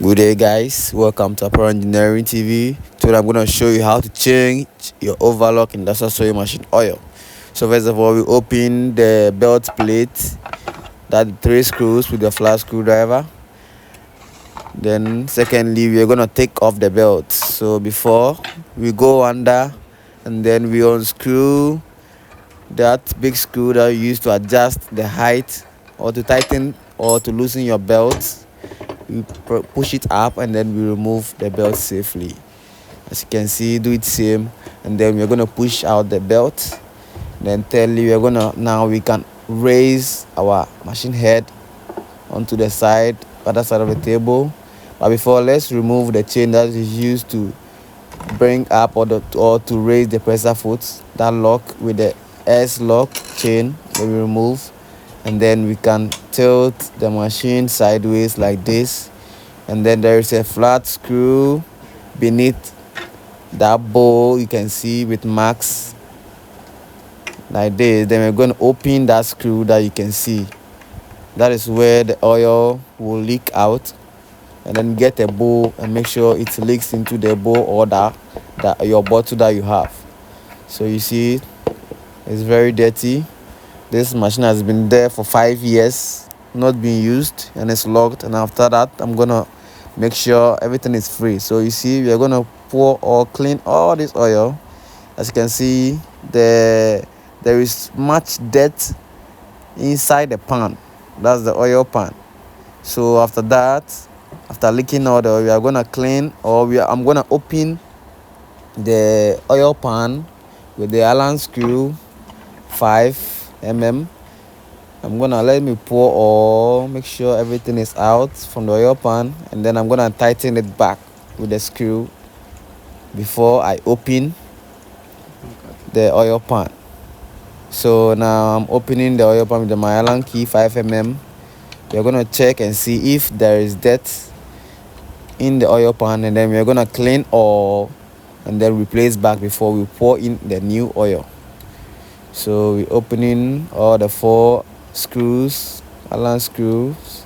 Good day, guys. Welcome to Apparel Engineering TV. Today I'm going to show you how to change your overlock industrial sewing machine oil. So first of all, we open the belt plate, that 3 screws with the flat screwdriver. Then secondly, we are going to take off the belt. So before we go under, and then we unscrew that big screw that you use to adjust the height or to tighten or to loosen your belt. We push it up and then we remove the belt safely. As you can see, do it same, and then we're going to push out the belt. Then thirdly, we're going to now we can raise our machine head onto the other side of the table. But before, let's remove the chain that is used to bring up or to raise the presser foot. That lock with the S lock chain we remove, and then we can tilt the machine sideways like this, and then there is a flat screw beneath that bowl you can see with marks like this. Then we're going to open that screw that you can see. That is where the oil will leak out, and then get a bowl and make sure it leaks into the bowl or that your bottle that you have. So you see it's very dirty. This machine has been there for 5 years, not being used, and it's locked. And after that, I'm gonna make sure everything is free. So you see, we are gonna pour or clean all this oil. As you can see, there is much dirt inside the pan. That's the oil pan. So after that, after leaking all the oil, we are gonna clean, I'm gonna open the oil pan with the Allen screw 5 mm. I'm gonna let me pour or make sure everything is out from the oil pan, and then I'm gonna tighten it back with the screw before I open the oil pan. So now I'm opening the oil pan with my Allen key 5 mm. We're gonna check and see if there is dirt in the oil pan, and then we're gonna clean all and then replace back before we pour in the new oil. So we're opening all the 4 screws, Allen screws.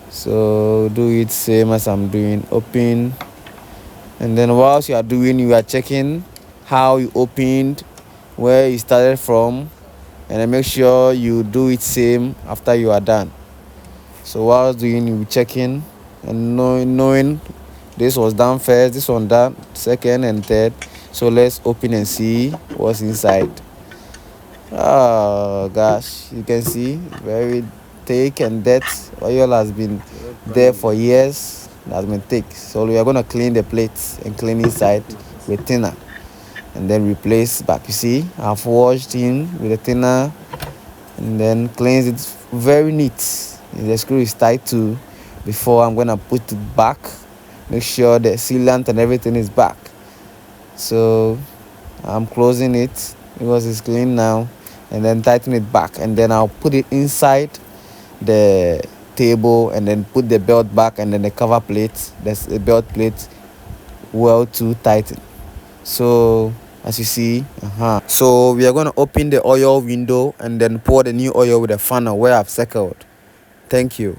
So do it same as I'm doing. Open, and then whilst you are doing, you are checking how you opened, where you started from, and then make sure you do it same after you are done. So whilst doing, you checking and knowing this was done first, this one done second and third. So let's open and see what's inside. Oh gosh, you can see very thick, and that oil has been there for years. It has been thick. So we are going to clean the plates and clean inside with thinner, and then replace back. You see, I've washed in with the thinner and then cleanse it very neat. The screw is tight too. Before I'm going to put it back, make sure the sealant and everything is back. So I'm closing it because it's clean now, and then tighten it back, and then I'll put it inside the table, and then put the belt back, and then the cover plate, the belt plate, well too tighten. So as you see, so we are going to open the oil window and then pour the new oil with a funnel where I've circled. Thank you.